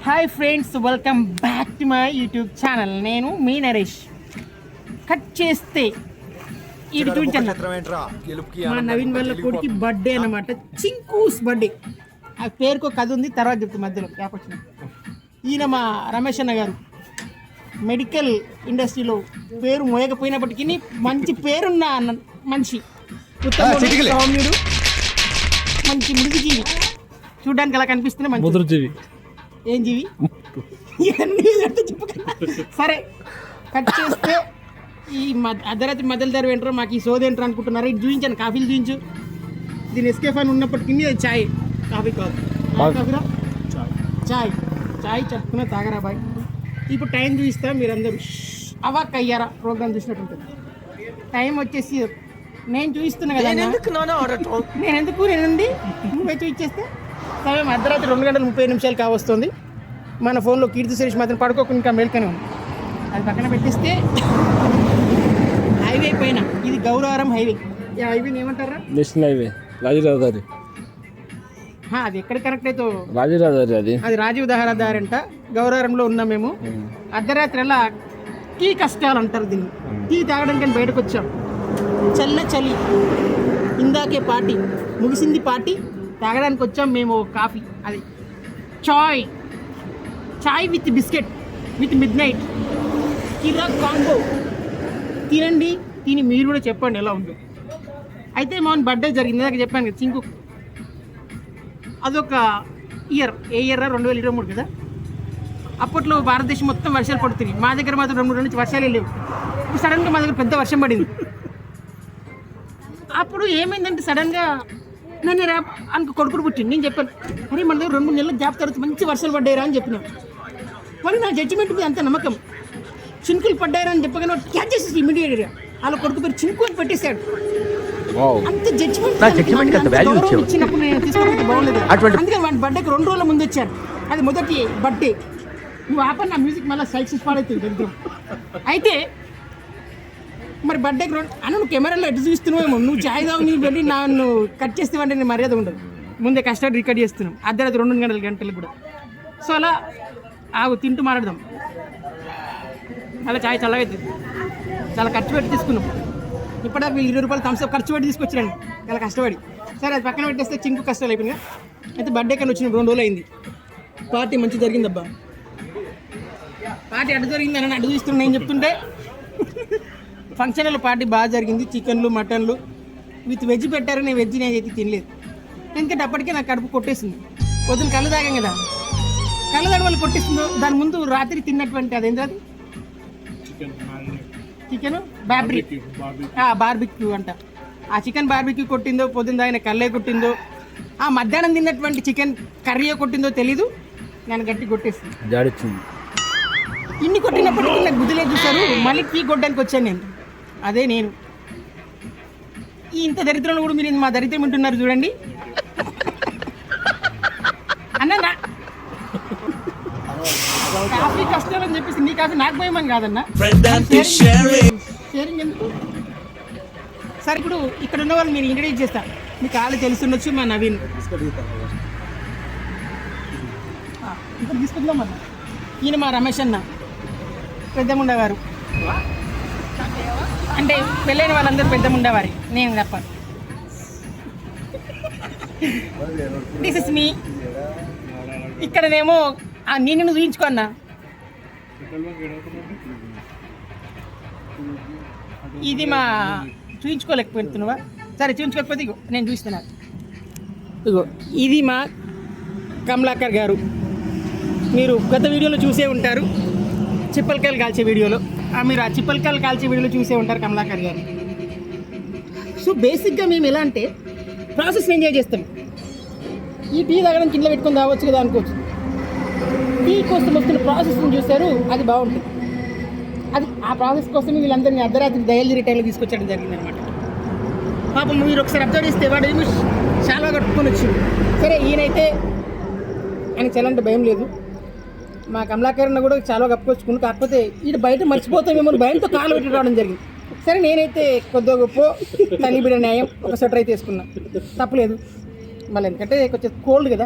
Hi friends, welcome back to my YouTube channel. నేను మీ Naresh. Cut చేస్తే ఇది చూపించాను, మా నవీన్ వాళ్ళ కొడుకు బర్త్డే అన్నమాట. చింకూస్ బర్త్డే. ఆ పేరుకో కథ ఉంది, తర్వాత చెప్తే మధ్యలో గ్యాప్ వచ్చిన. ఈయన మా రమేష్ అన్న గారు మెడికల్ ఇండస్ట్రీలో పేరు మోయకపోయినప్పటికీ మంచి పేరున్న మనిషి. సౌమ్యుడు, మంచి మృదు జీవి. చూడడానికి అలా కనిపిస్తుంది, మంచి జీవి. ఏం జీవి ఇవన్నీ సరే. కట్ చేస్తే ఈ అర్ధరాత్రి మధ్యలో ధర ఏంటారో మాకు ఈ సోది ఏంటారు అనుకుంటున్నారు. ఇది చూపించాను, కాఫీలు చూపించు. దీని ఎస్కేఫ్ అని ఉన్నప్పటికీ అది చాయ్, కాఫీ కాదు. కాఫీరా చాయ్ చాయ్ చెప్పుకున్నా తాగరా బాయ్. ఇప్పుడు టైం చూపిస్తా, మీరందరూ అవాక్ అయ్యారా ప్రోగ్రామ్ చూసినట్టు ఉంటుంది. టైం వచ్చేసి నేను చూపిస్తున్నా కదా, నేను ఎందుకు నేనుంది నువ్వే చూపించేస్తే సరే. అర్ధరాత్రి 2:30 కావస్తుంది. మన ఫోన్లో కీర్తి సురేష్ మాత్రం పడుకోకుండా ఇంకా మేల్కొని ఉంది. అది పక్కన పెట్టిస్తే హైవే పైన, ఇది గౌరవరం హైవే. ఈ హైవేని ఏమంటారా? నేషనల్ హైవే, రాజీవ్ రహదారి. అది ఎక్కడ కరెక్ట్ అయితే రాజీవ్ రహదారి, అది రాజీవ్ రహదారి అంట. గౌరవరంలో ఉన్నాం మేము. అర్ధరాత్రి అలా టీ కష్టాలు అంటారు దీన్ని. టీ తాగడం కానీ బయటకు వచ్చాం. చలి ఇందాకే పార్టీ ముగిసింది. పార్టీ తాగడానికి వచ్చాం మేము. కాఫీ, అది చాయ్ with biscuit with midnight కిరా కాంబో. తినండి, తిని మీరు కూడా చెప్పండి ఎలా ఉందో. అయితే మా బర్త్డే జరిగింది, నాకు చెప్పాను కదా చింకు. అదొక ఇయర్, ఏ ఇయర్ 2023 కదా. అప్పట్లో భారతదేశం మొత్తం వర్షాలు పడుతున్నాయి. మా దగ్గర మాత్రం 2-3 రోజుల నుంచి వర్షాలే లేవు. ఇప్పుడు సడన్గా మా దగ్గర పెద్ద వర్షం పడింది. అప్పుడు ఏమైందంటే సడన్గా నన్ను అనుకు కొడుకుడు పుట్టింది. నేను చెప్పాను, అరే మన దగ్గర 2-3 నెలల గ్యాప్ తర్వాత మంచి వర్షాలు పడ్డాయిరా అని చెప్పినాను. వాళ్ళు నా జడ్జిమెంట్ మీద అంత నమ్మకం. చినుకులు పడ్డాయిరా అని చెప్పగానే క్యాచ్ చేసేసి ఇమీడియట్గా వాళ్ళ కొడుకు పేరు చినుకు అని పెట్టేశాడు. అంత జడ్జిమెంట్ ఇచ్చినప్పుడు నేను తీసుకోవడానికి బాగుండదు. అందుకని వాడి బర్త్డేకి 2 రోజుల ముందు వచ్చాను. అది మొదటి బర్త్డే. నువ్వు ఆపని నా మ్యూజిక్ మళ్ళీ సైక్సెస్ పాడవుతుంది దరిద్రం. అయితే మరి బర్త్డేకి నువ్వు కెమెరాలో ఎటు చూస్తున్నావేమో, నువ్వు చాయ్ తాగు, నీవు వెళ్ళి నన్ను కట్ చేస్తేవంటే నేను మర్యాద ఉండదు. ముందే కష్టపడి రికార్డ్ చేస్తున్నాం అర్ధరాత్రి 2 గంటలకు కూడా. సో అలా తింటూ మాట్లాడదాం. అలా చాయ్ చల్లగా అవుతుంది. చాలా ఖర్చు పెట్టి తీసుకున్నాం. ఇప్పటిదాకా వీళ్ళు 20 రూపాయలు థమ్స్అప్ ఖర్చు పెట్టి తీసుకొచ్చారండి, చాలా కష్టపడి. సరే అది పక్కన పెట్టేస్తే చింకు కష్టాలు అయిపోయినాయి. అయితే బర్త్డే కానీ వచ్చిన 2 రోజులు అయింది. పార్టీ మంచి జరిగిందబ్బా. పార్టీ అడ్డు జరిగిందని అడ్డు చూస్తున్నా నేను చెప్తుంటే. ఫంక్షన్లో పార్టీ బాగా జరిగింది. చికెన్లు, మటన్లు విత్ వెజ్ పెట్టారు. నేను వెజ్ నేనైతే తినలేదు, ఎందుకంటే అప్పటికే నాకు కడుపు కొట్టేసింది. పొద్దున్న కళ్ళు తాగాం కదా, కళ్ళు తాగడం వల్ల కొట్టేస్తుందో. దాని ముందు రాత్రి తిన్నటువంటి అదేంటి, అది చికెన్ బార్బిక్యూ అంట. ఆ చికెన్ బార్బిక్యూ కొట్టిందో, పొద్దున్న తాగిన కళ్ళే కొట్టిందో, ఆ మధ్యాహ్నం తిన్నటువంటి చికెన్ కర్రీయో కొట్టిందో తెలీదు. నేను గట్టి కొట్టేసింది. ఇన్ని కొట్టినప్పటికీ నాకు బుద్ధిలేదు చూశారు. మళ్ళీ టీ కొట్టడానికి వచ్చాను నేను. అదే నేను. ఈ ఇంత దరిద్రంలో కూడా మీరు మా దరిద్రం వింటున్నారు చూడండి అన్న. కాఫీ కష్టాలు అని చెప్పేసి నీ కాఫీ నాకు భయమని కాదన్న, షేరింగ్ ఎందుకు. సరే ఇప్పుడు ఇక్కడ ఉన్న వాళ్ళు మీరు ఇంట్రడ్యూస్ చేస్తా. మీకు ఆళ్ళు తెలుసుండొచ్చు. మా నవీన్ ఇక్కడ తీసుకుందాం అన్న. ఈయన మా రమేష్ అన్న, పెద్దముండ గారు. అంటే పెళ్ళైన వాళ్ళందరూ పెద్దముండేవారి, నేను చెప్పాను. దిస్ ఇస్ మీ. ఇక్కడనేమో నిన్ను చూయించుకో అన్న. ఇది మా చూయించుకోలేకపోతున్నావా? సరే చూయించుకోకపోతే ఇగో నేను చూస్తున్నాను. ఇగో ఇది మా కమలాకర్ గారు. మీరు గత వీడియోలో చూసే ఉంటారు, చిప్పలకాయలు కాల్చే వీడియోలో. మీరు ఆ చిప్పలకాయలు కాల్చే వీడియోలో చూసే ఉంటారు కమలాకర్ గారు. సో బేసిక్గా మేము ఎలా అంటే ప్రాసెస్ ఎంజాయ్ చేస్తాం. ఈ టీ తాగడం కింద పెట్టుకొని తాగొచ్చు కదా అనుకోవచ్చు. టీ కోసం వస్తున్న ప్రాసెస్ని చూస్తారు, అది బాగుంటుంది. అది ఆ ప్రాసెస్ కోసమే వీళ్ళందరినీ అర్ధరాత్రి దయల్దిరి టైంలో తీసుకొచ్చడం జరిగింది అనమాట. పాపం మీరు ఒకసారి అబ్జర్వ్ చేస్తే వాడు ఏమి చాలా కట్టుకొని వచ్చింది. సరే ఈయనైతే ఆయన చలంటే భయం లేదు. మా కమలాకరణ కూడా చాలా కప్పుకొచ్చుకుని, కాకపోతే ఈయన బయట మర్చిపోతామేమో భయంతో కాలు పెట్టి రావడం జరిగింది. సరే నేనైతే కొద్దిగా గొప్ప తల్లి బిడ్డ న్యాయం ఒక స్వెటర్ అయితే వేసుకున్నా, తప్పలేదు. మళ్ళీ ఎందుకంటే కొంచెం కోల్డ్ కదా,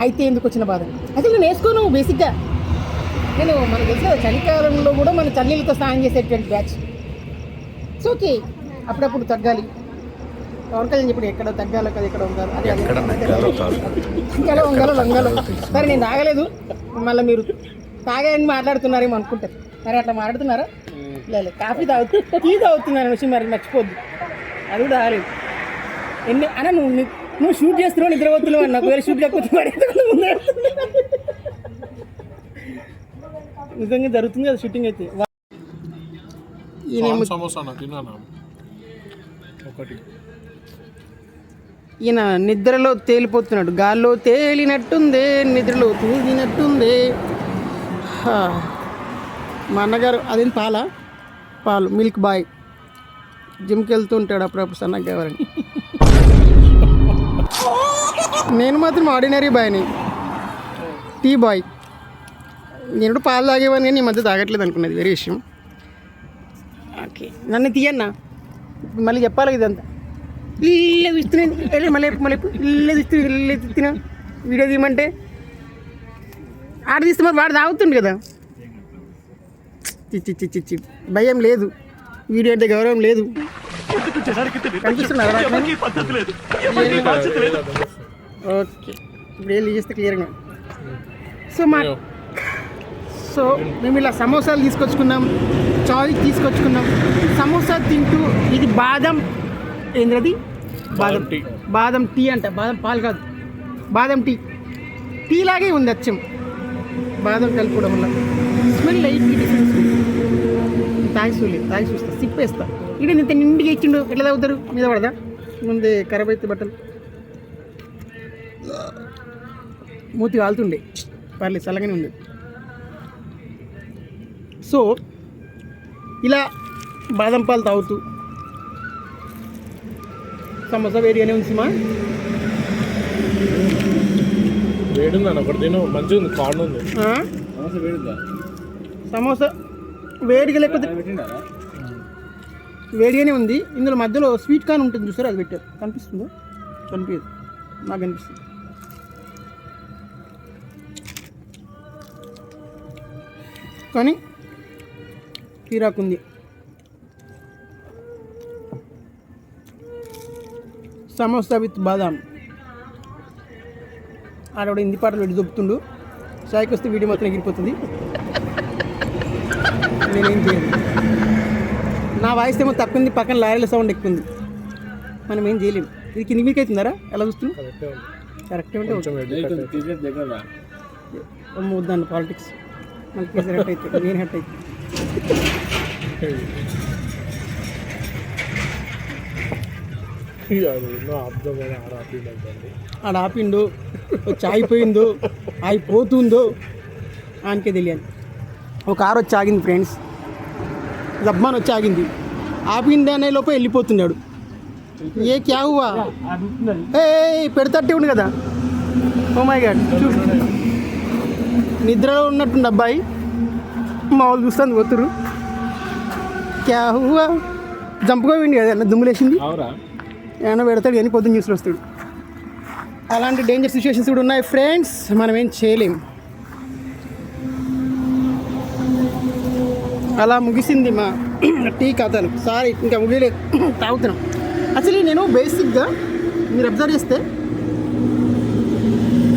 అయితే ఎందుకు వచ్చిన బాధ. అసలు నేను వేసుకోను బేసిక్గా. నేను మనకు తెలిసిన చలికాలంలో కూడా మన చన్నీళ్ళతో స్నానం చేసేటువంటి బ్యాచ్. ఇట్స్ ఓకే, అప్పుడప్పుడు తగ్గాలి. పవన్ కళ్యాణ్ ఇప్పుడు ఎక్కడ తగ్గాలో కదా ఎక్కడ వంగాలో, అదే ఇంకా వంగాలో లంగాలో. సరే నేను తాగలేదు, మళ్ళీ మీరు తాగాయని మాట్లాడుతున్నారేమో అనుకుంటారు. మరి అట్లా మాట్లాడుతున్నారా? లేదు, కాఫీ టీ తాగుతున్నాను విషయం మరి మర్చిపోద్దు. అది కూడా తాగలేదు. అన్న నువ్వు షూట్ చేస్తున్నావు, నిద్రపోతున్నావు అన్న. ఒకవేళ షూట్ కాకపోతే మరి నిజంగా జరుగుతుంది కదా షూటింగ్ అయితే. ఈయన నిద్రలో తేలిపోతున్నాడు, గాల్లో తేలినట్టుంది, నిద్రలో తూగినట్టుంది. మా అన్నగారు అదేం పాలు మిల్క్ బాయ్ జిమ్కి వెళ్తూ ఉంటాడు అప్పుడప్పుడు సన్నగా కావాలని. నేను మాత్రం ఆర్డినరీ బాయ్ని, టీ బాయ్. నేను పాలు తాగేవాని కానీ ఈ మధ్య తాగట్లేదు అనుకున్నది వేరే విషయం. ఓకే, నన్ను తీయన్నా మళ్ళీ చెప్పాలి ఇదంతా. ఇల్లే ఇస్తున్నాను మళ్ళీ ఇల్లే ఇస్తున్నా వీడియో తీయమంటే ఆడ తీస్తే మరి వాడు తాగుతుండు కదా. చిచ్చి భయం లేదు, వీడియో అంటే గౌరవం లేదు. కనిపిస్తున్నారా? ఓకే, ఇప్పుడు ఏం చేస్తే క్లియర్గా. సో మేము ఇలా సమోసాలు తీసుకొచ్చుకున్నాం, చాయ్ తీసుకొచ్చుకున్నాం. సమోసా తింటూ ఇది బాదం ఏంద్రది బాదం టీ అంట. బాదం పాలు కాదు, బాదం టీ లాగే ఉంది అచ్చం. బాదం కలుపుకోవడం వల్ల స్మెల్ లైట్ డిఫరెన్స్. తాగి చూస్తా, సిప్ వేస్తా. ఇక్కడ ఇంత నిండిగా ఇచ్చిండు, ఎట్లా తాగుతారు? మీద పడదా ముందే ఖరాబ్ అయితే బట్టలు. మూతి కాలుతుండే, పర్లేదు చల్లగానే ఉంది. సో ఇలా బాదం పాలు తాగుతూ సమోసా వేడిగానే ఉంది. సినిమా సమోసా వేడిగా లేకపోతే వేడిగానే ఉంది. ఇందులో మధ్యలో స్వీట్ కార్న్ ఉంటుంది చూసారు, అది పెట్టారు. కనిపిస్తుందో? కనిపించదు, నాకు కనిపిస్తుంది. కానీ తీరాకుంది. సమోసా విత్ బాదాం. ఆడవాడు హిందీ పాటలు పెట్టి దొప్పుతుండు. సాయికి వస్తే వీడియో మొత్తం ఎగిరిపోతుంది. నేనేం చేయను, నా వాయిస్ ఏమో తక్కువ ఉంది, పక్కన లారీల సౌండ్ ఎక్కువ ఉంది. మనం ఏం చేయలేము. ఇది కింది మీకు అవుతుందారా? ఎలా చూస్తున్నాం? కరెక్టే ఉంటే వద్దాను పాలిటిక్స్. మళ్ళీ కేసరి హట్ అయితే నేను హట్ అయితే. ఆడ ఆపిండు, వచ్చి ఆగిపోయిందో ఆగిపోతుందో ఆయనకే తెలియాలి. ఒక కారు వచ్చి ఆగింది ఫ్రెండ్స్, జబ్బాన్ వచ్చి ఆగింది. ఆపింది అనే లోపే వెళ్ళిపోతున్నాడు. ఏ క్యా హువా? పెడతట్టే ఉంది కదా. ఓ మై గాడ్, నిద్రలో ఉన్నట్టుండి అబ్బాయి. మా వాళ్ళు చూస్తాను పోతురు. క్యా హువా? జంపుగా పోయింది కదా, అన్న దుమ్ములేసింది. ఏమన్నా పెడతాడు కానీ పొద్దున్న న్యూస్లో వస్తాడు. అలాంటి డేంజర్ సిచ్యువేషన్స్ కూడా ఉన్నాయి ఫ్రెండ్స్, మనం ఏం చేయలేం. అలా ముగిసింది మా టీ కథలు. సారీ ఇంకా ముగిలేదు, తాగుతున్నాం. యాక్చువల్లీ నేను బేసిక్గా మీరు అబ్జర్వ్ చేస్తే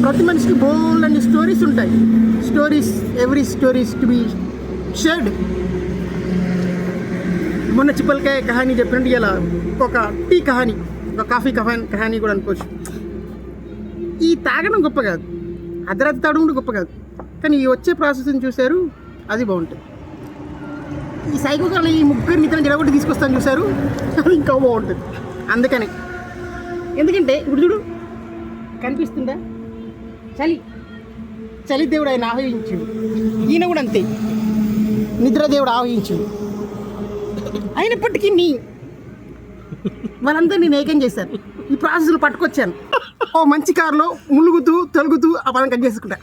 ప్రతి మనిషికి బోల్డ్ అన్ని స్టోరీస్ ఉంటాయి. Every stories to be shared. మొన్న చిప్పలకాయ కహానీ చెప్పినట్టు ఇలా ఒక టీ కహానీ, ఒక కాఫీ కహానీ కూడా అనుకోవచ్చు. ఈ తాగడం గొప్ప కాదు, అర్ధరాత్రి తాగడం కూడా గొప్ప కాదు, కానీ ఈ వచ్చే ప్రాసెస్ని చూశారు, అది బాగుంటుంది. ఈ సైకోకాలు ఈ ముగ్గురిని ఇతను జడగొట్టి తీసుకొస్తాను చూశారు, అది ఇంకా బాగుంటుంది. అందుకని ఎందుకంటే ఇప్పుడు చూడు, కనిపిస్తుందా చలి దేవుడు ఆయన ఆహ్వానించాడు. ఈయన కూడా అంతే, నిద్రదేవుడు ఆహ్వానించాడు. అయినప్పటికీ వాళ్ళంతా నేను ఏకం చేశాను. ఈ ప్రాసెస్లో పట్టుకొచ్చాను. ఓ మంచి కారులో ములుగుతూ తొలుగుతూ ఆ పదం కట్ చేసుకుంటా.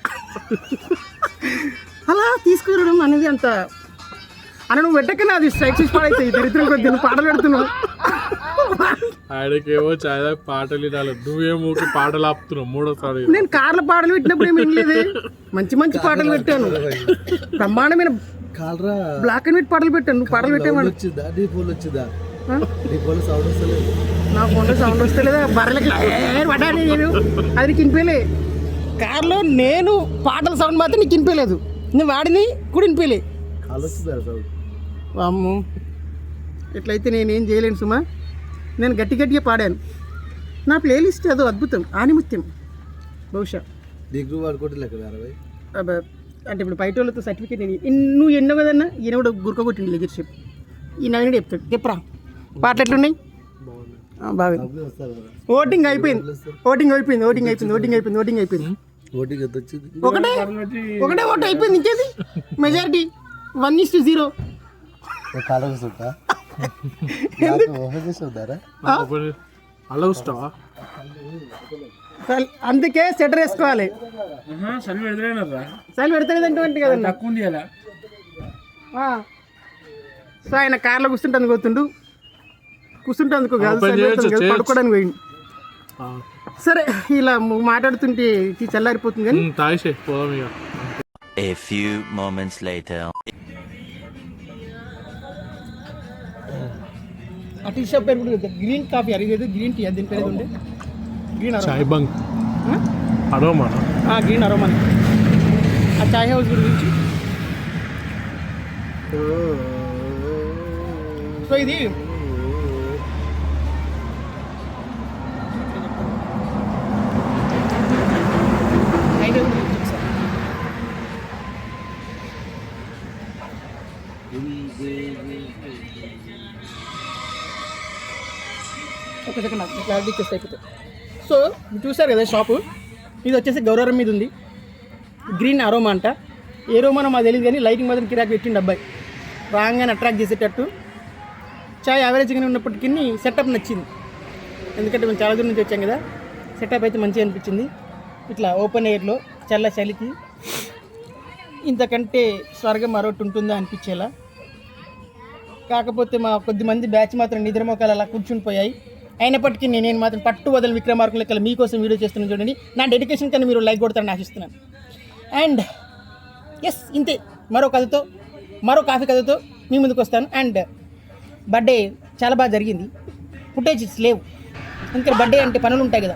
అలా తీసుకురావడం అనేది అంత నువ్వు పెట్టకనే అది స్ట్రైక్ చేసి పాడైతే దరిద్రం కొద్ది పాటలు పెడుతున్నావు. ఆయనకేమో చాలా పాటలు వినాలి, నువ్వేమో పాటలు ఆపుతున్నావు. మూడోసారి నేను కార్ల పాటలు పెట్టినప్పుడు ఏమి వినలేదు. మంచి మంచి పాటలు పెట్టాను, బ్రహ్మాండమైన బ్లాక్ అండ్ వైట్ పాటలు పెట్టాను. నువ్వు పాటలు పెట్టేవాడు నా ఫోన్లో సౌండ్ వస్తలేదా? బర్రెలకి పడ్డాను నేను, అది నీకు వినిపించలే. కార్లో నేను పాటల సౌండ్ మాత్రం నీకు వినిపించలేదు, నువ్వు వాడిని కూడా వినిపించలే. అమ్ము ఇట్లయితే నేనేం చేయలేను సుమా. నేను గట్టి గట్టిగా పాడాను. నా ప్లేలిస్ట్ అదో అద్భుతం, ఆనిముత్యం. బహుశా అబ్బా, అంటే ఇప్పుడు బయట వాళ్ళతో సర్టిఫికేట్ నువ్వు ఎన్నో కదన్నా. ఈయన కూడా గురక కొట్టింది లీడర్షిప్. ఈ నవీనుడు చెప్తాడు. చెప్పరా పాటలు ఎట్లున్నాయి? బాగా. ఓటింగ్ అయిపోయింది, ఒకటే ఓటు అయిపోయింది. ఇంకేది మెజారిటీ 1:0. అందుకే సెటర్ వేసుకోవాలి. చలి పెడతానేదంటే కదన్నా. సో ఆయన కార్లో కూర్చుంటందుకు కాదు, పడుకోవడానికి పోయింది. సరే ఇలా మాట్లాడుతుంటే చల్లారిపోతుంది కానీ A few moments later. ఆ టీ షాప్ పేరు కూడా గ్రీన్ కాఫీ అడిగేది, గ్రీన్ టీ దీని పేరు ఉండే గ్రీన్ అరోమా. గ్రీన్ అరోమా ఆ చాయ్ హౌస్ గురించి. సో ఇది ఒక సెకండ్ నాకు క్లారిటీ ఇచ్చేస్తే అయిపోతుంది. సో చూసారు కదా షాపు, ఇది వచ్చేసి గౌరవం మీద ఉంది. గ్రీన్ అరోమా అంట. ఏ రోమానో మాకు తెలియదు కానీ లైటింగ్ మాత్రం కిరాక్ పెట్టిండు అబ్బాయి, రాగానే అట్రాక్ట్ చేసేటట్టు. చాయ్ యావరేజ్గానే ఉన్నప్పటికీ సెటప్ నచ్చింది, ఎందుకంటే మేము చాలా దూరం నుంచి వచ్చాం కదా. సెటప్ అయితే మంచిగా అనిపించింది. ఇట్లా ఓపెన్ ఎయిర్లో చలికి ఇంతకంటే స్వర్గం మరొకటి ఉంటుందా అనిపించేలా. కాకపోతే మా కొద్దిమంది బ్యాచ్ మాత్రం నిద్రమోకాలు అలా కూర్చుని పోయాయి. అయినప్పటికీ నేను మాత్రం పట్టు వదలని విక్రమార్కుల లెక్కల మీకోసం వీడియో చేస్తున్నాను. చూడండి, నా డెడికేషన్ కన్నా మీరు లైక్ కొడతారని ఆశిస్తున్నాను. అండ్ ఎస్ ఇంతే, మరో కాఫీ కథతో మీ ముందుకు వస్తాను. అండ్ బర్త్డే చాలా బాగా జరిగింది. ఫుటేజెస్ లేవు, ఎందుకంటే బర్త్డే అంటే పనులు ఉంటాయి కదా,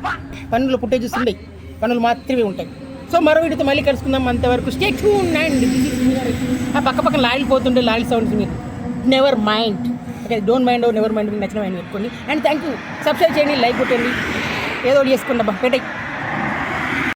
పనులు ఫుటేజెస్ ఉండవు, పనులు మాత్రమే ఉంటాయి. సో మరో వీడియోతో మళ్ళీ కలుసుకుందాం. అంతవరకు స్టే ట్యూన్. అండ్ ఆ పక్కన లాయిల్ పోతుండే లాయిల్ సౌండ్స్ మీరు never mind. Okay, don't mind never mind, మీకు నచ్చిన మైండ్ పెట్టుకోండి. And thank you. సబ్స్క్రైబ్ చేయండి, లైక్ కొట్టండి, ఏదో చేసుకుంటా పెట్టే.